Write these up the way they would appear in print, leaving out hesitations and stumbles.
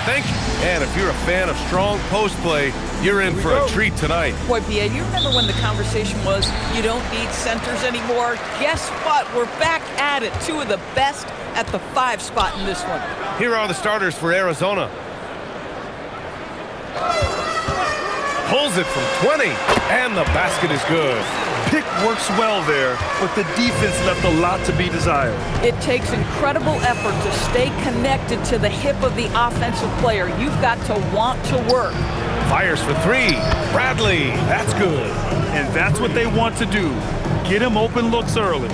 think. And if you're a fan of strong post play, you're in for a treat tonight. Boy, Bia, you remember when the conversation was, you don't need centers anymore? Guess what? We're back at it. Two of the best at the 5 spot in this one. Here are the starters for Arizona. Pulls it from 20, and the basket is good. Pick works well there, but the defense left a lot to be desired. It takes incredible effort to stay connected to the hip of the offensive player. You've got to want to work. Fires for 3. Bradley, that's good. And that's what they want to do. Get him open looks early.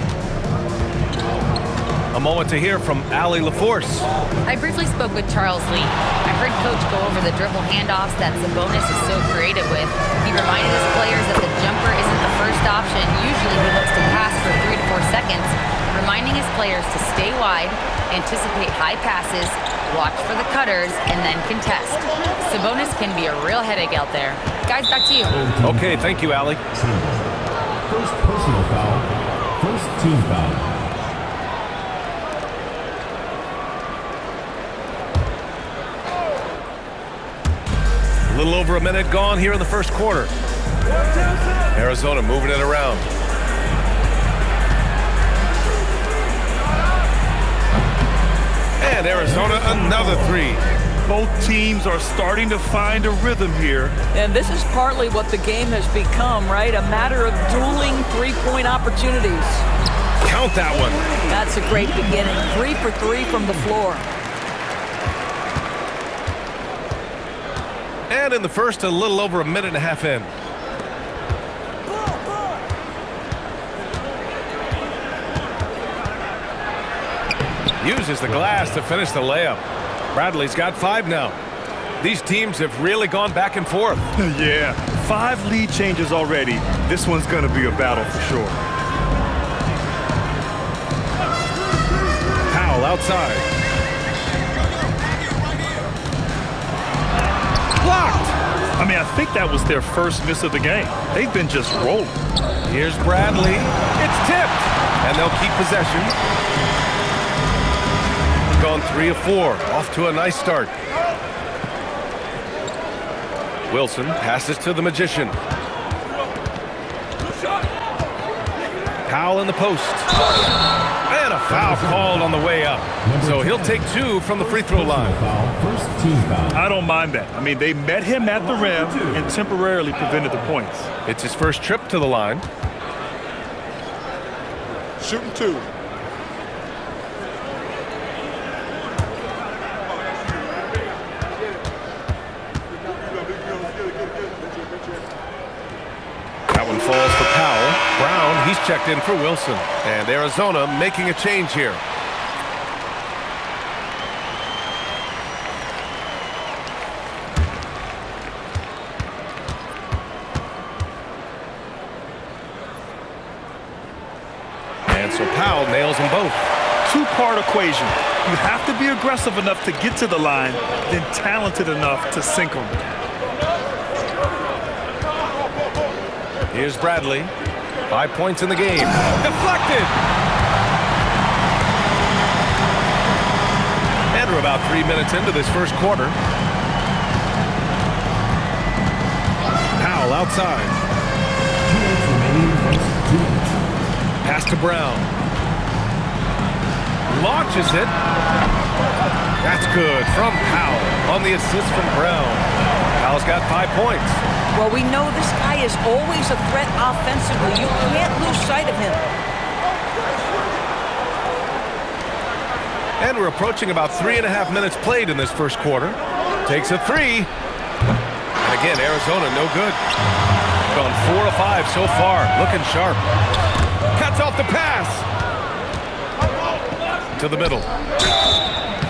A moment to hear from Allie LaForce. I briefly spoke with Charles Lee. I heard Coach go over the dribble handoffs that Sabonis is so creative with. He reminded his players that the jumper isn't the first option. Usually he looks to pass for 3 to 4 seconds, reminding his players to stay wide, anticipate high passes, watch for the cutters, and then contest. Sabonis can be a real headache out there. Guys, back to you. Okay, thank you, Allie. First personal foul, first team foul. A little over a minute gone here in the first quarter. Arizona moving it around. And Arizona another 3. Both teams are starting to find a rhythm here. And this is partly what the game has become, right? A matter of dueling 3-point opportunities. Count that one. That's a great beginning. 3 for 3 from the floor. And in the first, a little over a minute and a half in. Uses the glass to finish the layup. Bradley's got 5 now. These teams have really gone back and forth. Yeah, 5 lead changes already. This one's going to be a battle for sure. Powell outside. Blocked. I mean, I think that was their first miss of the game. They've been just rolling. Here's Bradley. It's tipped. And they'll keep possession. Gone 3 of 4. Off to a nice start. Wilson passes to the Magician. Powell in the post. And a foul called on the way up. So he'll take 2 from the free throw line. First team foul. I don't mind that. I mean, they met him at the rim and temporarily prevented the points. It's his first trip to the line. Shooting 2. That one falls for Powell. Brown, he's checked in for Wilson. And Arizona making a change here. And so Powell nails them both. 2-part equation. You have to be aggressive enough to get to the line, then talented enough to sink them. Here's Bradley. 5 points in the game. Deflected! And we're about 3 minutes into this first quarter. Powell outside. Pass to Brown. Launches it. That's good from Powell on the assist from Brown. Powell's got 5 points. Well, we know this guy is always a threat offensively. You can't lose sight of him. And we're approaching about 3.5 minutes played in this first quarter. Takes a 3. And again, Arizona no good. Gone 4 of 5 so far. Looking sharp. Cuts off the pass. To the middle.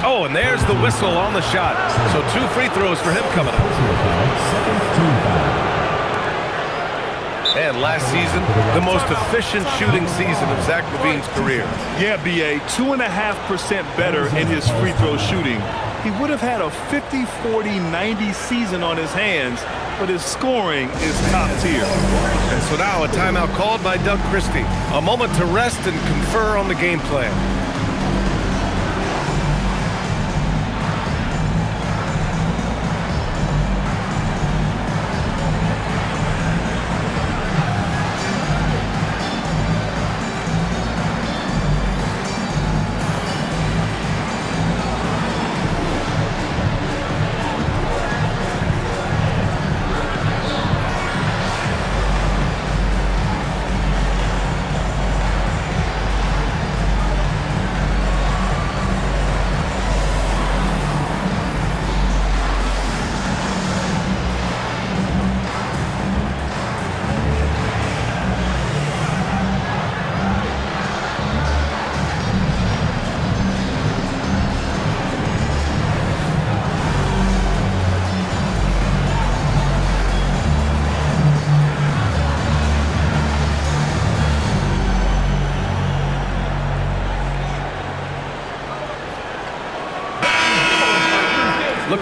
Oh, and there's the whistle on the shot. So 2 free throws for him coming up. And last season, the most efficient shooting season of Zach LaVine's career. Yeah, B.A., 2.5% better in his free throw shooting. He would have had a 50, 40, 90 season on his hands, but his scoring is top tier. And so now a timeout called by Doug Christie. A moment to rest and confer on the game plan.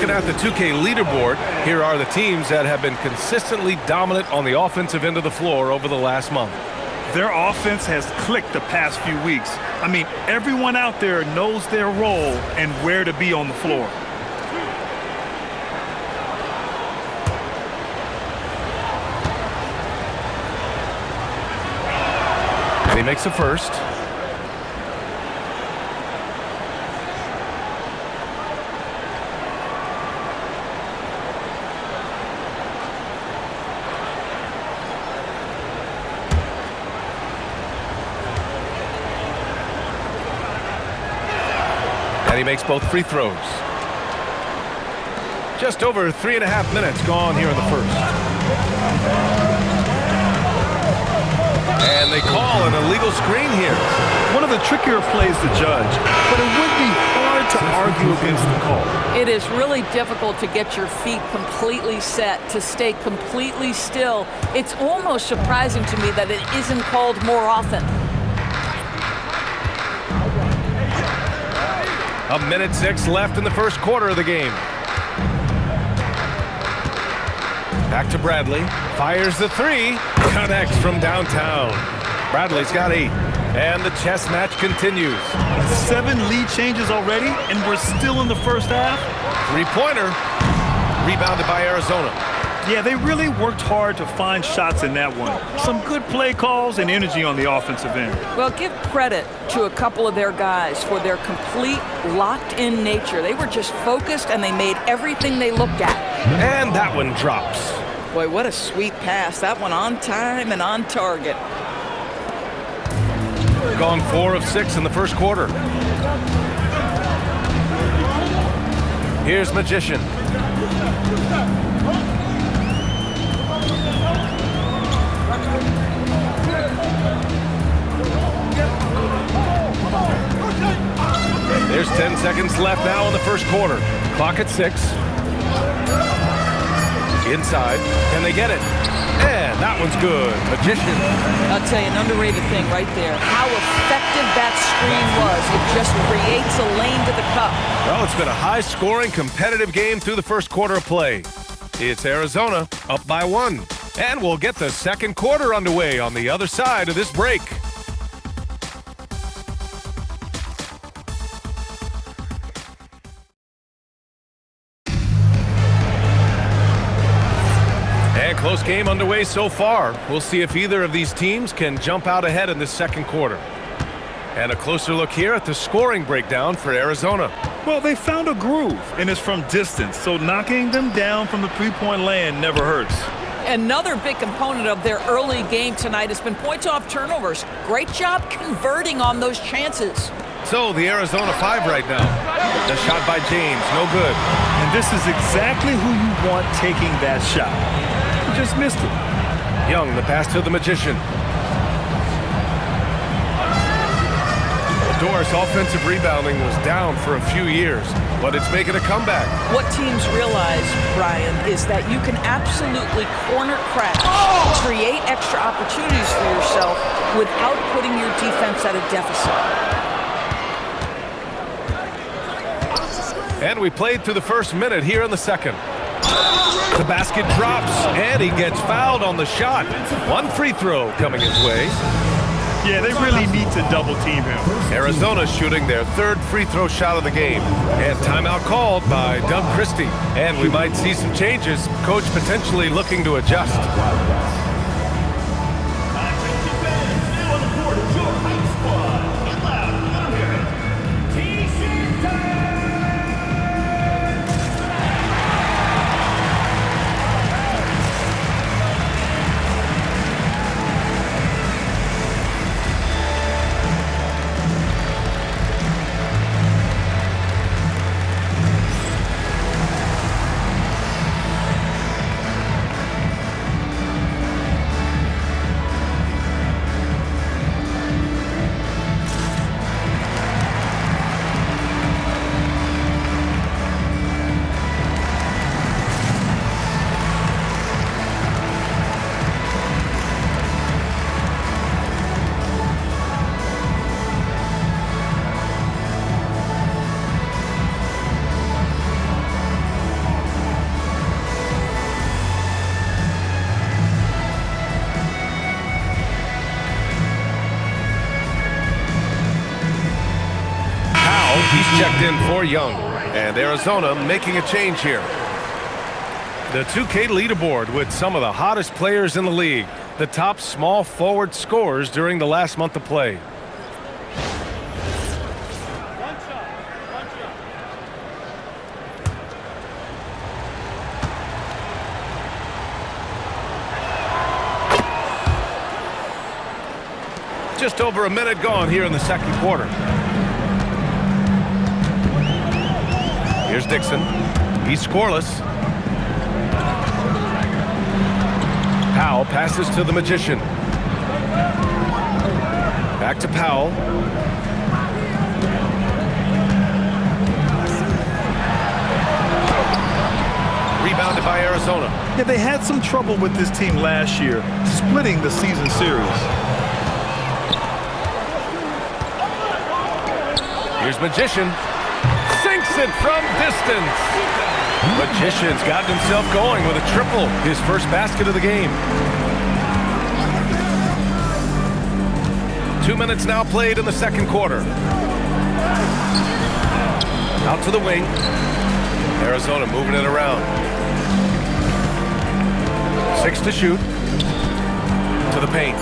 Looking at the 2K leaderboard, here are the teams that have been consistently dominant on the offensive end of the floor over the last month. Their offense has clicked the past few weeks. I mean, everyone out there knows their role and where to be on the floor. And he makes the first. And he makes both free throws. Just over 3.5 minutes gone here in the first. And they call an illegal screen here. One of the trickier plays to judge, but it would be hard to argue against the call. It is really difficult to get your feet completely set, to stay completely still. It's almost surprising to me that it isn't called more often. 1:06 left in the first quarter of the game. Back to Bradley. Fires the three. Connects from downtown. Bradley's got 8. And the chess match continues. 7 lead changes already, and we're still in the first half. Three-pointer. Rebounded by Arizona. Yeah, they really worked hard to find shots in that one. Some good play calls and energy on the offensive end. Well, give credit to a couple of their guys for their complete locked-in nature. They were just focused, and they made everything they looked at. And that one drops. Boy, what a sweet pass. That one on time and on target. Gone 4 of 6 in the first quarter. Here's Magician. There's 10 seconds left now in the first quarter. Clock at 6. Inside. Can they get it? And that one's good. Magician. I'll tell you, an underrated thing right there. How effective that screen was. It just creates a lane to the cup. Well, it's been a high-scoring, competitive game through the first quarter of play. It's Arizona up by 1. And we'll get the second quarter underway on the other side of this break. Close game underway so far. We'll see if either of these teams can jump out ahead in this second quarter. And a closer look here at the scoring breakdown for Arizona. Well, they found a groove, and it's from distance, so knocking them down from the three-point land never hurts. Another big component of their early game tonight has been points off turnovers. Great job converting on those chances. So the Arizona 5 right now. The shot by James, no good. And this is exactly who you want taking that shot. Just missed it. Young, the pass to the Magician. Doris' offensive rebounding was down for a few years, but it's making a comeback. What teams realize, Brian, is that you can absolutely corner crash, create extra opportunities for yourself without putting your defense at a deficit. And we played through the first minute here in the second. The basket drops, and he gets fouled on the shot. One free throw coming his way. Yeah, they really need to double team him. Arizona shooting their 3rd free throw shot of the game. And timeout called by Doug Christie. And we might see some changes. Coach potentially looking to adjust. checked in for Young. And Arizona making a change here. The 2K leaderboard with some of the hottest players in the league. The top small forward scorers during the last month of play. Just over a minute gone here in the second quarter. Here's Dixon. He's scoreless. Powell passes to the Magician. Back to Powell. Rebounded by Arizona. Yeah, they had some trouble with this team last year, splitting the season series. Here's Magician. Sinks it from distance. Magician's gotten himself going with a triple. His first basket of the game. 2 minutes now played in the second quarter. Out to the wing. Arizona moving it around. 6 to shoot. To the paint.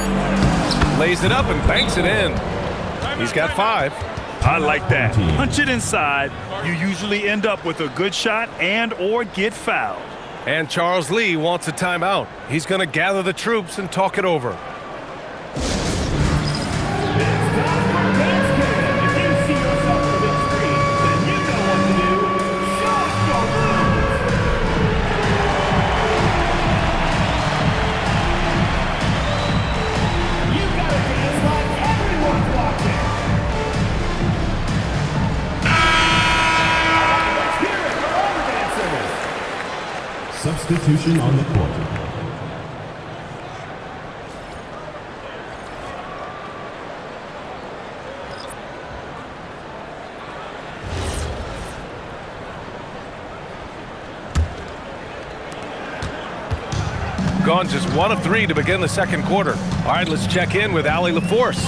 Lays it up and banks it in. He's got 5. I like that. Punch it inside. You usually end up with a good shot and or get fouled. And Charles Lee wants a timeout. He's going to gather the troops and talk it over. Substitution on the court. Gone just 1 of 3 to begin the second quarter. All right, let's check in with Allie LaForce.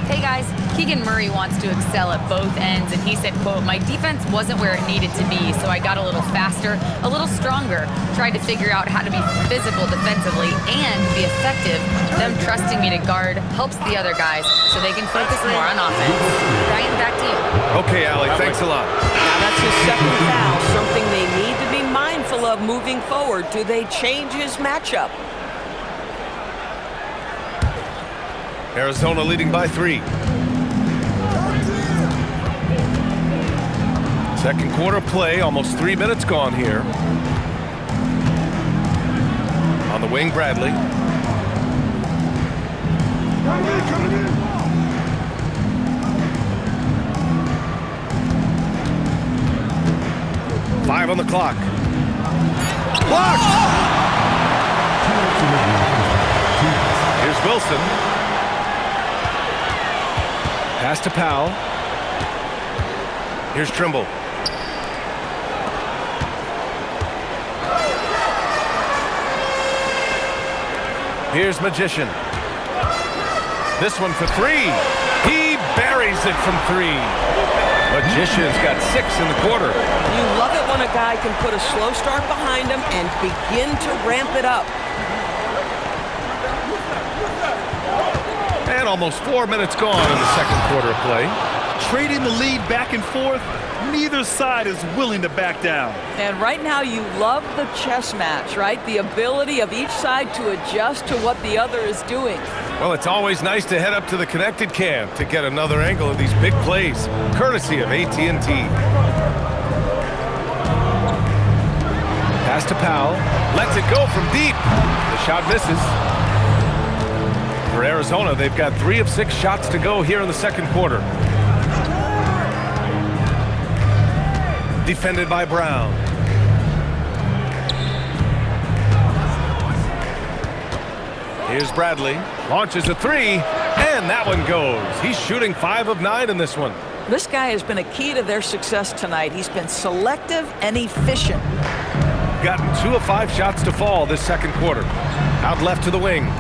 Hey guys, Keegan Murray wants to excel at both ends, and he said, quote, "My defense wasn't where it needed to be, so I got a little faster, a little stronger, tried to figure out how to be physical defensively and be effective. Them trusting me to guard helps the other guys so they can focus more on offense." Ryan, back to you. Okay, Allie, thanks a lot. Now that's his second foul, something they need to be mindful of moving forward. Do they change his matchup? Arizona leading by 3. Second quarter play, almost 3 minutes gone here. On the wing, Bradley. Five on the clock. Blocked! Here's Wilson. Pass to Powell. Here's Trimble. Here's Magician. This one for 3. He buries it from 3. Magician's got 6 in the quarter. You love it when a guy can put a slow start behind him and begin to ramp it up. And almost 4 minutes gone in the second quarter of play. Trading the lead back and forth, neither side is willing to back down. And right now you love the chess match, right? The ability of each side to adjust to what the other is doing. Well, it's always nice to head up to the connected cam to get another angle of these big plays, courtesy of AT&T. Pass to Powell. Lets it go from deep. The shot misses. For Arizona, they've got 3 of 6 shots to go here in the second quarter. Defended by Brown. Here's Bradley. Launches a 3, and that one goes. He's shooting 5 of 9 in this one. This guy has been a key to their success tonight. He's been selective and efficient. Gotten 2 of 5 shots to fall this second quarter. Out left to the wing.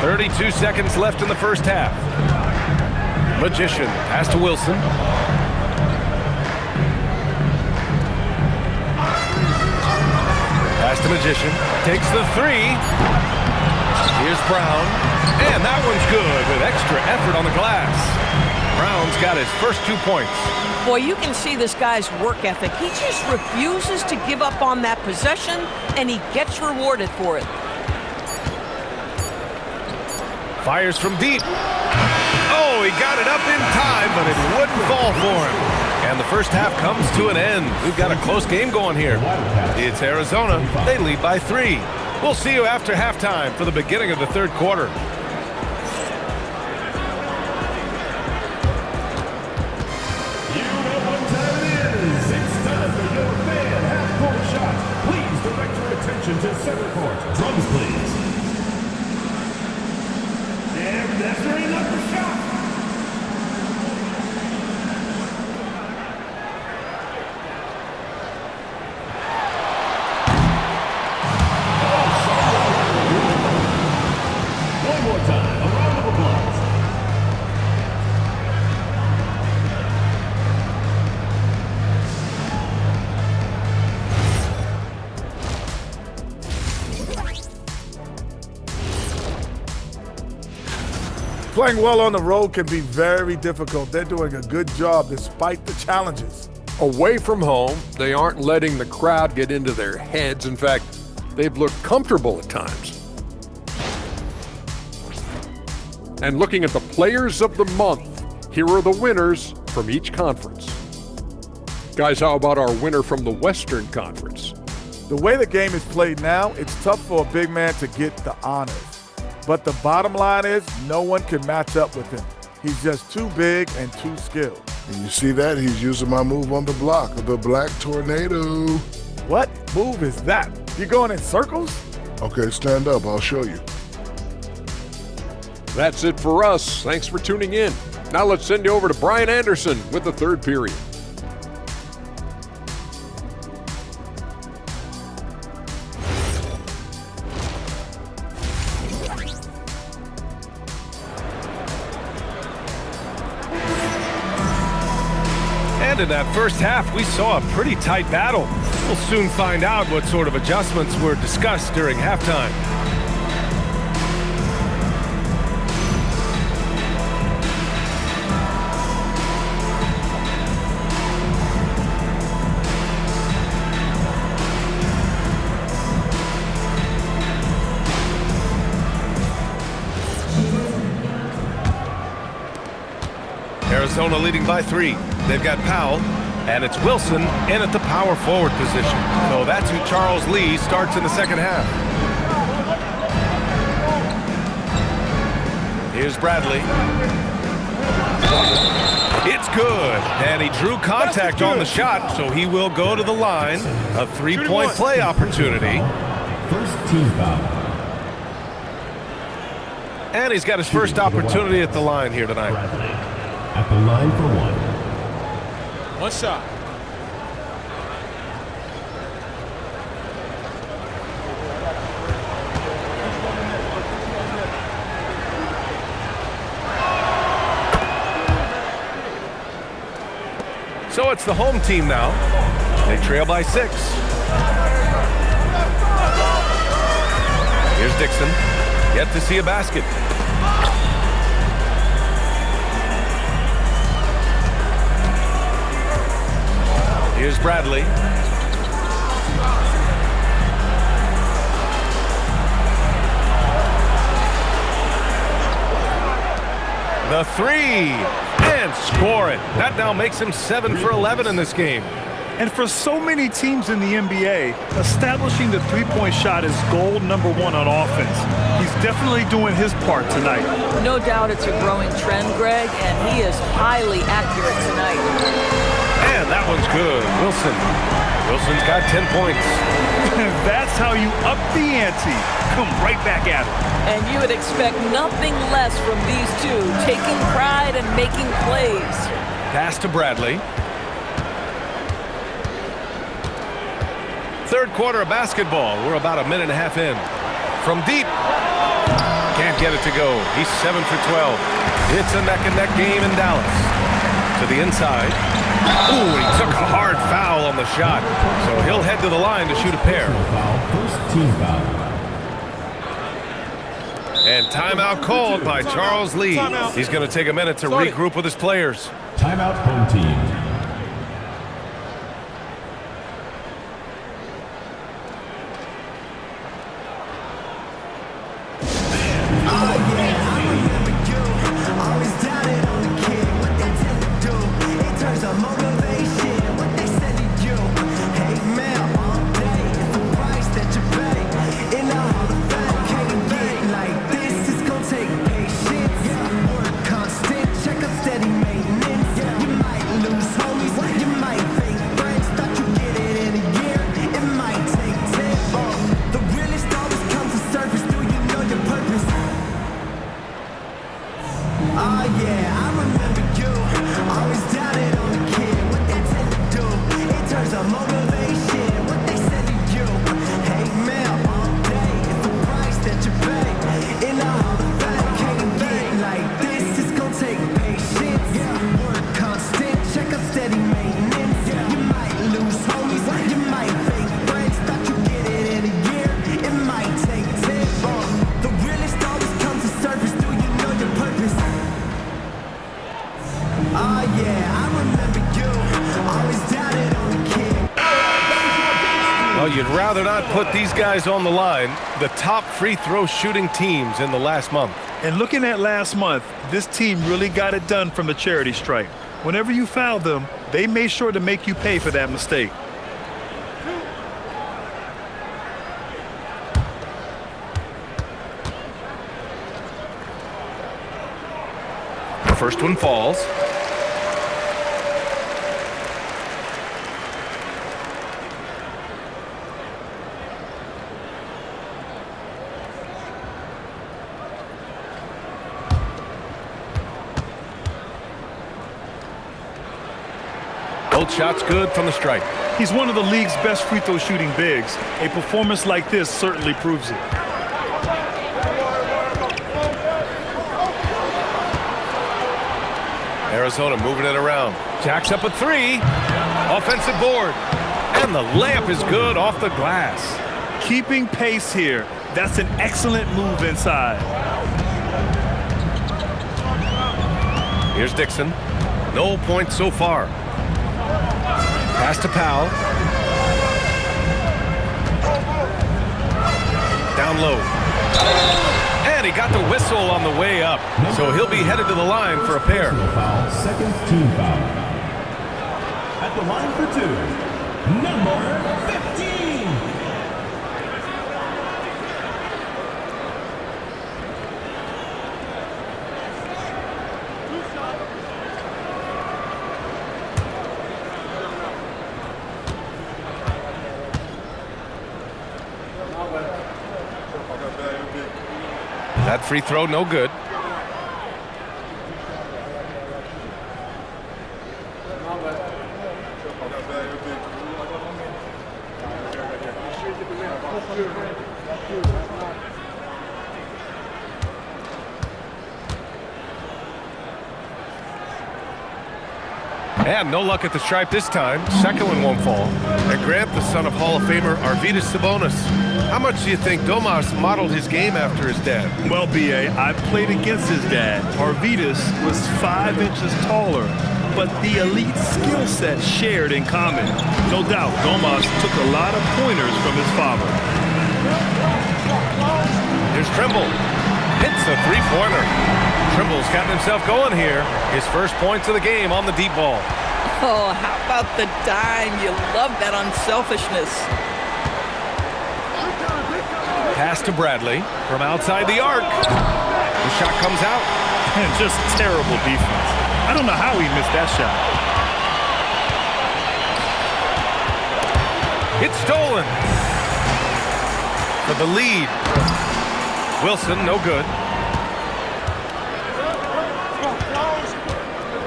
32 seconds left in the first half. Magician, pass to Wilson. Pass to Magician, takes the three. Here's Brown, and that one's good with extra effort on the glass. Brown's got his first 2 points. Boy, you can see this guy's work ethic. He just refuses to give up on that possession, and he gets rewarded for it. Fires from deep. Oh, he got it up in time, but it wouldn't fall for him. And the first half comes to an end. We've got a close game going here. It's Arizona. They lead by 3. We'll see you after halftime for the beginning of the third quarter. You know what time it is. It's time for your fan half-court shot. Please direct your attention to center court. Drums, please. And measuring up the shot. One more time. A round of applause. Playing well on the road can be very difficult. They're doing a good job despite the challenges. Away from home, they aren't letting the crowd get into their heads. In fact, they've looked comfortable at times. And looking at the players of the month, here are the winners from each conference. Guys, how about our winner from the Western Conference? The way the game is played now, it's tough for a big man to get the honors. But the bottom line is no one can match up with him. He's just too big and too skilled. And you see that? He's using my move on the block, the Black Tornado. What move is that? You going in circles? Okay, stand up. I'll show you. That's it for us. Thanks for tuning in. Now let's send you over to Brian Anderson with the third period. And in that first half, we saw a pretty tight battle. We'll soon find out what sort of adjustments were discussed during halftime. Arizona leading by 3. They've got Powell, and it's Wilson in at the power forward position. So that's who Charles Lee starts in the second half. Here's Bradley. It's good, and he drew contact on the shot, so he will go to the line. A 3-point play opportunity. First team foul. And he's got his first opportunity at the line here tonight. Bradley at the line for 1. One shot. So it's the home team now. They trail by 6. Here's Dixon. Yet to see a basket. Here's Bradley. The 3, and score it. That now makes him 7 for 11 in this game. And for so many teams in the NBA, establishing the three-point shot is goal number 1 on offense. He's definitely doing his part tonight. No doubt it's a growing trend, Greg, and he is highly accurate tonight. And that one's good. Wilson's got 10 points. That's how you up the ante. Come right back at it. And you would expect nothing less from these two, taking pride and making plays. Pass to Bradley. Third quarter of basketball. We're about a minute and a half in. From deep. Can't get it to go. He's 7 for 12. It's a neck-and-neck game in Dallas. To the inside. Ooh, he took a hard foul on the shot. So he'll head to the line to shoot a pair. First team foul. And timeout called by Charles Lee. He's going to take a minute to regroup with his players. Timeout, home team. You'd rather not put these guys on the line, the top free throw shooting teams in the last month. And looking at last month, this team really got it done from the charity stripe. Whenever you fouled them, they made sure to make you pay for that mistake. The first one falls. Both shots good from the stripe. He's one of the league's best free throw shooting bigs. A performance like this certainly proves it. Arizona moving it around. Jacks up a three. Offensive board. And the layup is good off the glass. Keeping pace here. That's an excellent move inside. Here's Dixon. No points so far. Pass to Powell. Down low. And he got the whistle on the way up. So he'll be headed to the line for a pair. Second team foul. At the line for two, number 15. That free throw, no good. And no luck at the stripe this time. Second one won't fall. And Grant, the son of Hall of Famer Arvydas Sabonis. How much do you think Domas modeled his game after his dad? Well, B.A., I played against his dad. Arvydas was 5 inches taller, but the elite skill set shared in common. No doubt, Domas took a lot of pointers from his father. Here's Trimble. Hits a three-pointer. Trimble's gotten himself going here. His first points of the game on the deep ball. Oh, how about the dime? You love that unselfishness. Pass to Bradley from outside the arc. The shot comes out. And just terrible defense. I don't know how he missed that shot. It's stolen. For the lead. Wilson, no good.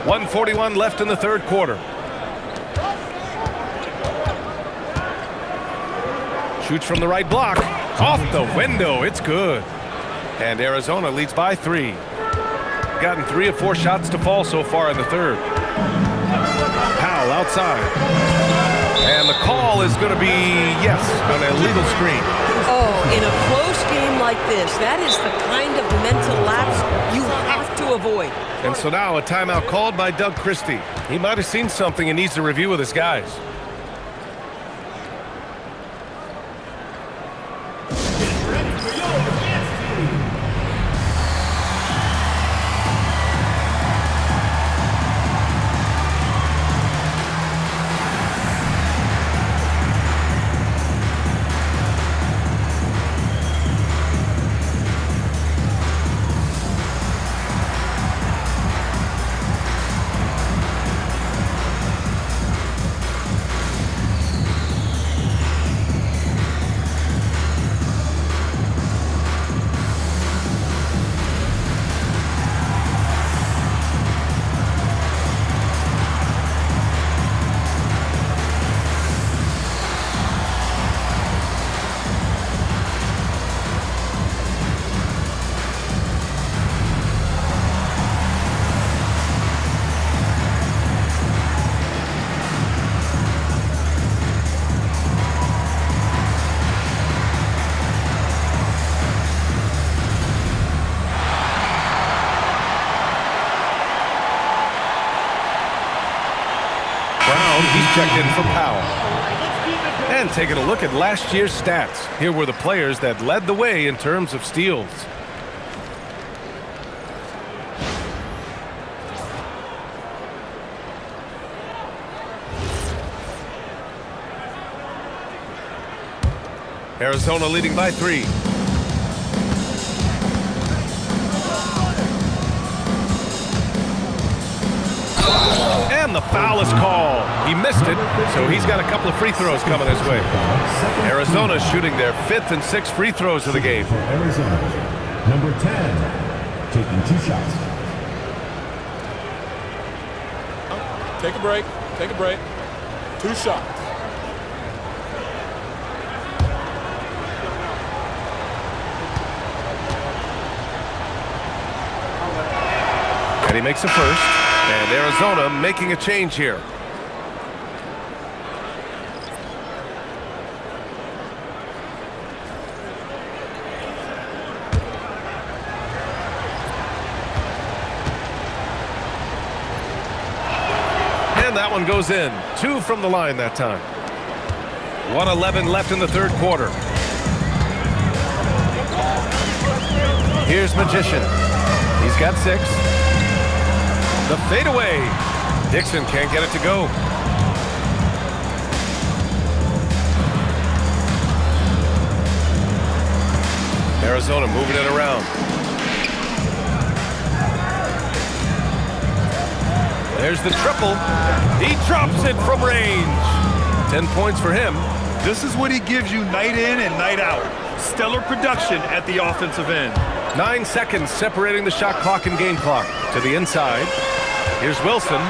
1:41 left in the third quarter. Shoots from the right block. Off the window. It's good. And Arizona leads by 3. Gotten 3 of 4 shots to fall so far in the third. Powell outside. And the call is going to be, yes, an illegal screen. Oh, in a close game like this, that is the kind of mental lapse you have to avoid. And so now a timeout called by Doug Christie. He might have seen something and needs to review with his guys. He's checked in for Powell. And taking a look at last year's stats. Here were the players that led the way in terms of steals. Arizona leading by 3. And the foul is called. He missed it, so he's got a couple of free throws coming his way. Arizona shooting their 5th and 6th free throws of the game. For Arizona, number 10, taking 2 shots. Take a break. Take a break. 2 shots. And he makes a first. And Arizona making a change here. And that one goes in. 2 from the line that time. 1:11 left in the third quarter. Here's Magician. He's got 6. The fadeaway. Dixon can't get it to go. Arizona moving it around. There's the triple. He drops it from range. 10 points for him. This is what he gives you night in and night out. Stellar production at the offensive end. 9 seconds separating the shot clock and game clock. To the inside. Here's Wilson.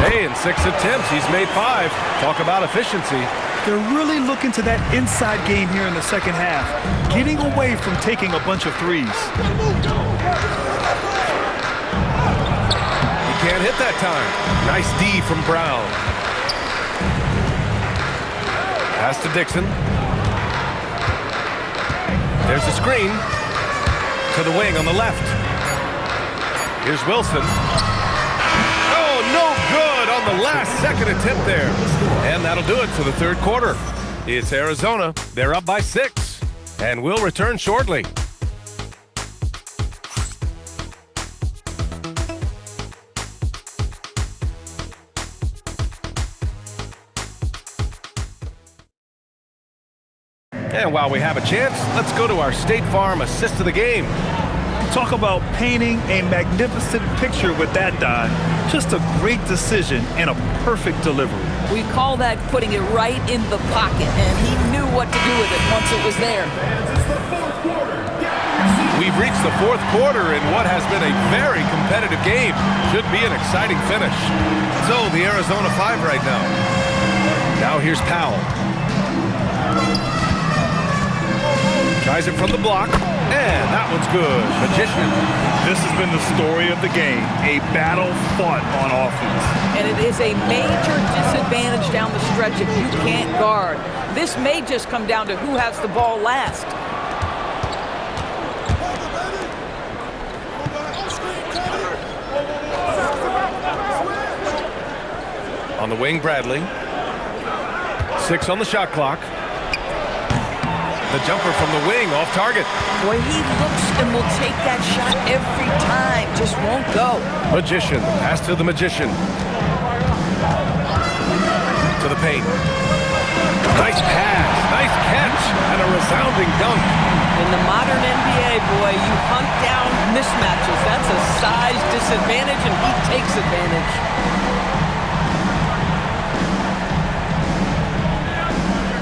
Hey, in 6 attempts, he's made 5. Talk about efficiency. They're really looking to that inside game here in the second half, getting away from taking a bunch of threes. He can't hit that time. Nice D from Brown. Pass to Dixon. There's the screen. To the wing on the left. Here's Wilson. No good on the last second attempt there. And that'll do it for the third quarter. It's Arizona. They're up by 6. And we'll return shortly. And while we have a chance, let's go to our State Farm assist of the game. Talk about painting a magnificent picture with that dive. Just a great decision and a perfect delivery. We call that putting it right in the pocket, and he knew what to do with it once it was there. We've reached the fourth quarter in what has been a very competitive game. Should be an exciting finish. So the Arizona 5 right now. Now here's Powell. Tries it from the block, and that one's good. Magician. This has been the story of the game, a battle fought on offense. And it is a major disadvantage down the stretch if you can't guard. This may just come down to who has the ball last. On the wing, Bradley. 6 on the shot clock. The jumper from the wing, off target. Boy, he looks and will take that shot every time. Just won't go. Magician, pass to the Magician. To the paint. Nice pass, nice catch, and a resounding dunk. In the modern NBA, boy, you hunt down mismatches. That's a size disadvantage, and he takes advantage.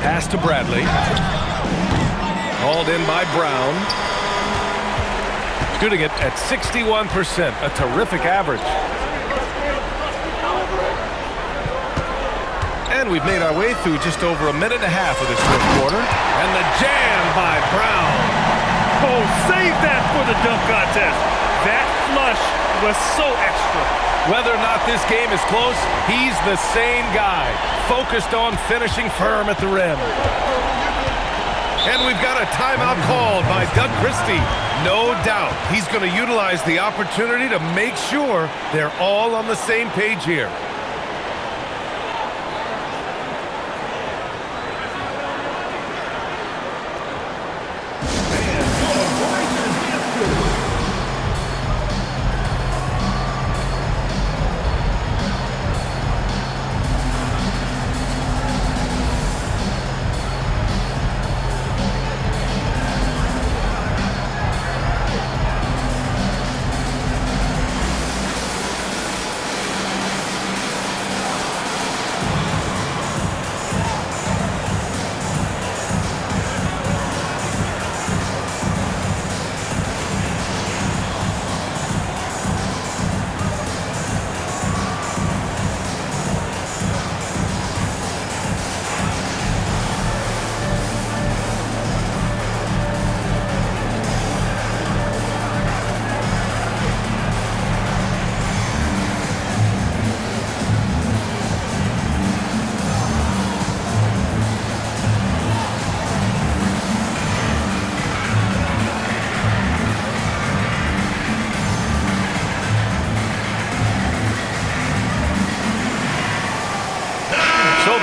Pass to Bradley. Called in by Brown. Shooting it at 61%, a terrific average. And we've made our way through just over a minute and a half of this fourth quarter. And the jam by Brown. Oh, save that for the dunk contest. That flush was so extra. Whether or not this game is close, he's the same guy, focused on finishing firm at the rim. And we've got a timeout called by Doug Christie. No doubt he's going to utilize the opportunity to make sure they're all on the same page here.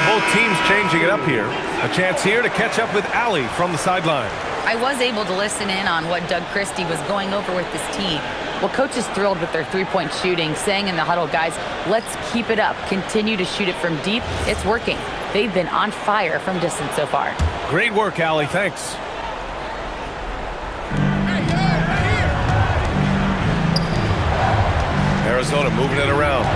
Both teams changing it up here. A chance here to catch up with Allie from the sideline. I was able to listen in on what Doug Christie was going over with this team. Well, coach is thrilled with their three-point shooting, saying in the huddle, guys, let's keep it up. Continue to shoot it from deep. It's working. They've been on fire from distance so far. Great work, Allie. Thanks. Arizona moving it around.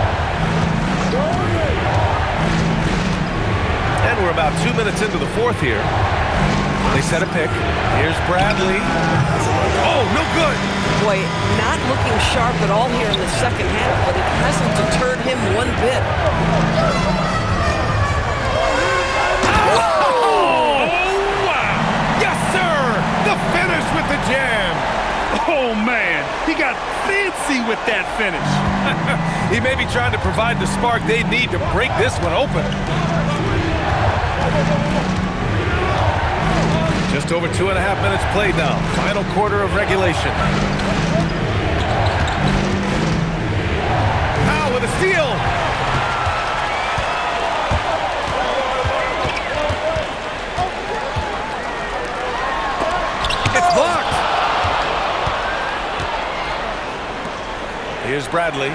And we're about 2 minutes into the fourth here. They set a pick. Here's Bradley. Oh, no good. Boy, not looking sharp at all here in the second half, but it hasn't deterred him one bit. Oh, wow. Yes, sir. The finish with the jam. Oh, man. He got fancy with that finish. He may be trying to provide the spark they need to break this one open. Just over 2.5 minutes played now. Final quarter of regulation. Now with a steal. It's blocked. Here's Bradley.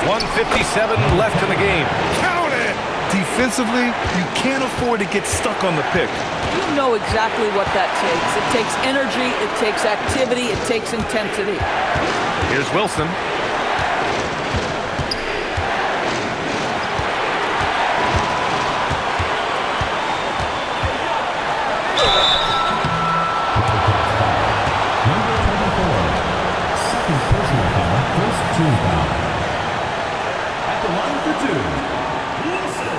1:57 left in the game. Count it! Defensively, you can't afford to get stuck on the pick. You know exactly what that takes. It takes energy, it takes activity, it takes intensity. Here's Wilson. Number 24, second personal foul, first team foul. At the line number 2, Wilson.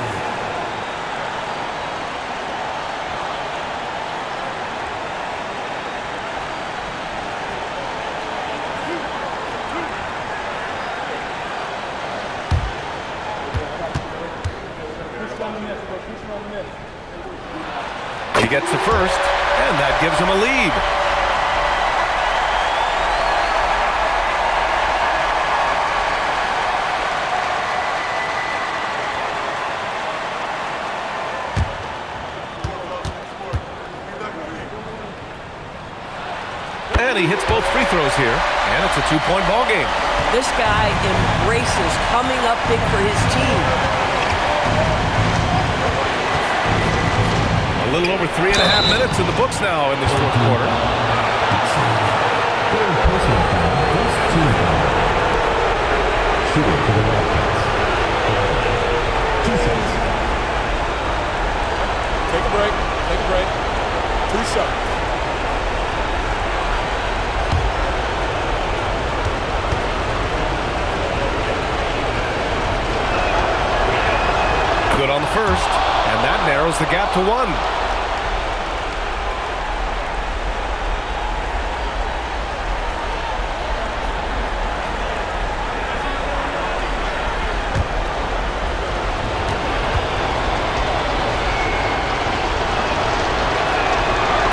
He gets the first, and that gives him a lead. And he hits both free throws here, and it's a 2-point ball game. This guy embraces coming up big for his team. A little over 3.5 minutes in the books now in this fourth quarter. Third personal foul, first team foul. Shooting for the Rockets. 2 shots. Take a break. Take a break. 2 shots. Good on the first, and that narrows the gap to 1.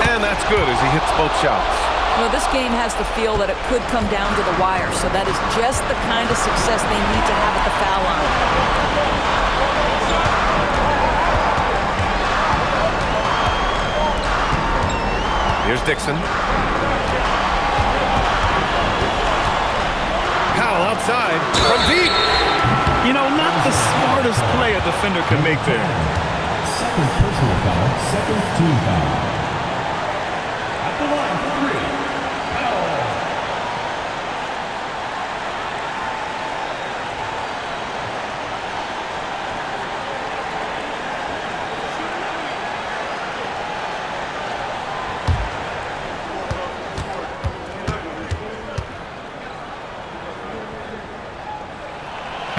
And that's good as he hits both shots. Well, this game has the feel that it could come down to the wire, so that is just the kind of success they need to have at the foul line. Here's Dixon. Powell outside from deep. You know, not the smartest play a defender can make there. Second personal foul, second team foul. At the line for 3, Powell.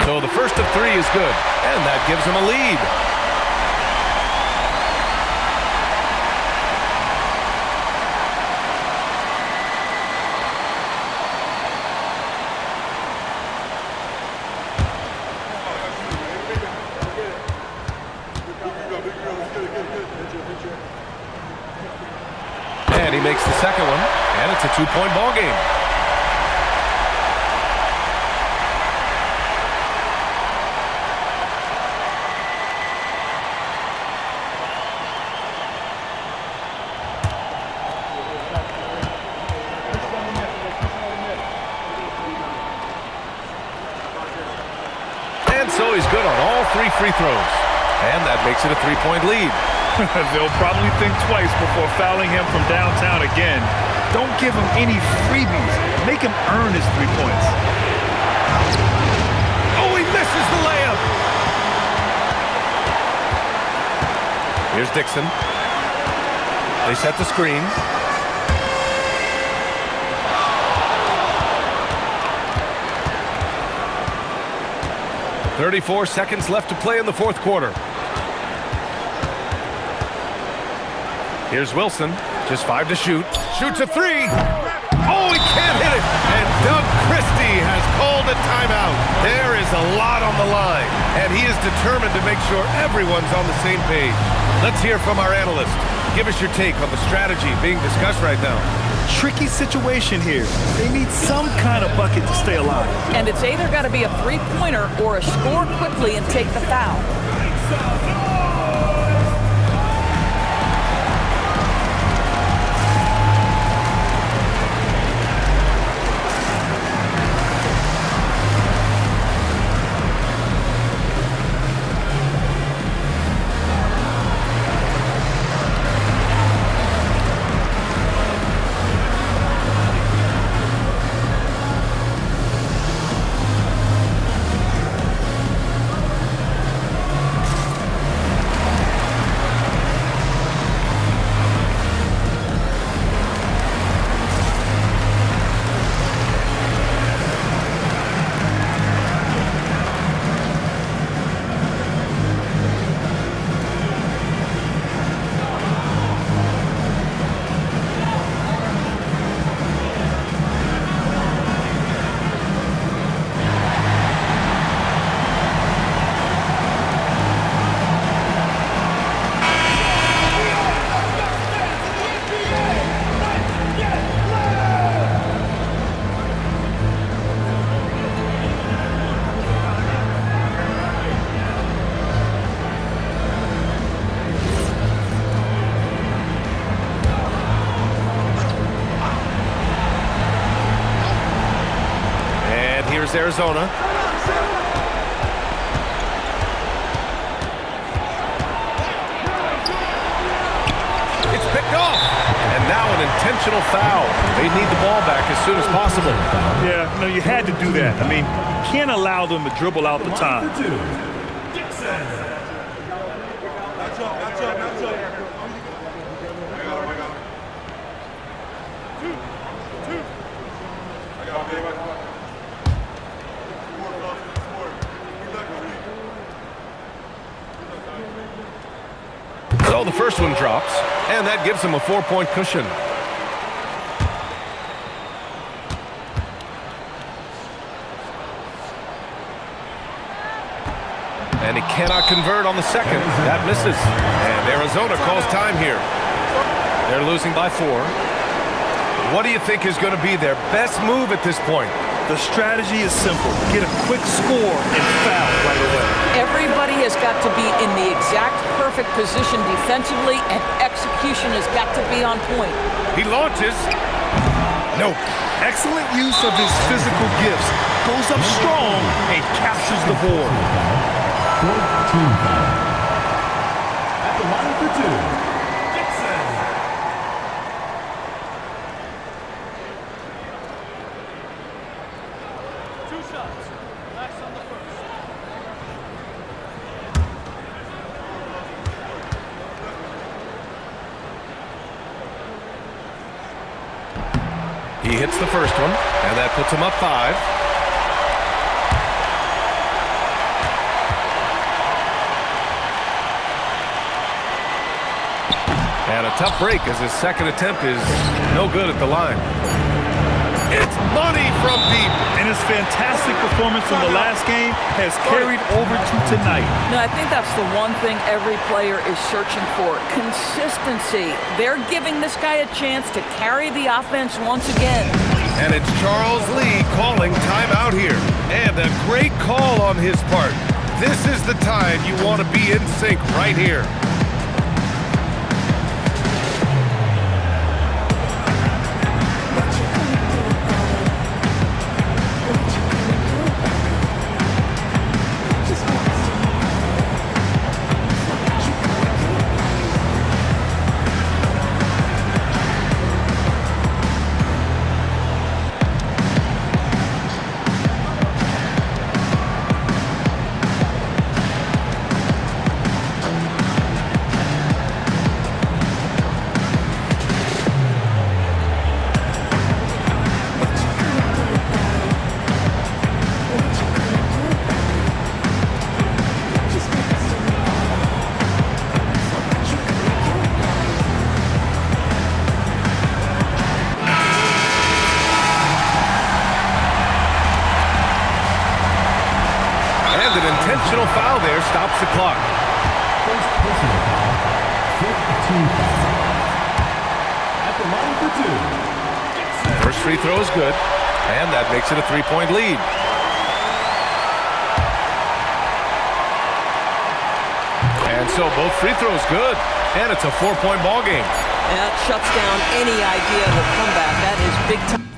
So the first of 3 is good, and that gives him a lead. And he makes the second one, and it's a 2-point ball game. And so he's good on all 3 free throws. And that makes it a 3-point lead. They'll probably think twice before fouling him from downtown again. Don't give him any freebies. Make him earn his 3 points. Oh, he misses the layup. Here's Dixon. They set the screen. "34 seconds left to play in the fourth quarter." Here's Wilson, just 5 to shoot. Shoots a 3. Oh, he can't hit it. And Doug Christie has called a timeout. There is a lot on the line, and he is determined to make sure everyone's on the same page. Let's hear from our analyst. Give us your take on the strategy being discussed right now. Tricky situation here. They need some kind of bucket to stay alive. And it's either got to be a 3-pointer or a score quickly and take the foul. Here's Arizona. It's picked off. And now an intentional foul. They need the ball back as soon as possible. Yeah, no, you had to do that. I mean, can't allow them to dribble out the time. So the first one drops, and that gives him a 4-point cushion. And he cannot convert on the second. That misses. And Arizona calls time here. They're losing by 4. What do you think is going to be their best move at this point? The strategy is simple. Get a quick score and foul right away. Everybody has got to be in the exact perfect position defensively, and execution has got to be on point. He launches. Nope. Excellent use of his physical gifts. Goes up strong and captures the board. 14 foul. At the line for 2, Dixon. He hits the first one, and that puts him up 5. And a tough break as his second attempt is no good at the line. It's money from deep. And his fantastic performance in the last game has carried over to tonight. No, I think that's the one thing every player is searching for. Consistency. They're giving this guy a chance to carry the offense once again. And it's Charles Lee calling timeout here. And a great call on his part. This is the time you want to be in sync right here. And an intentional foul there stops the clock. First personal foul. 15 foul. At the line for 2. First free throw is good, and that makes it a 3-point lead. And so both free throws good, and it's a 4-point ball game. And that shuts down any idea of a comeback. That is big time.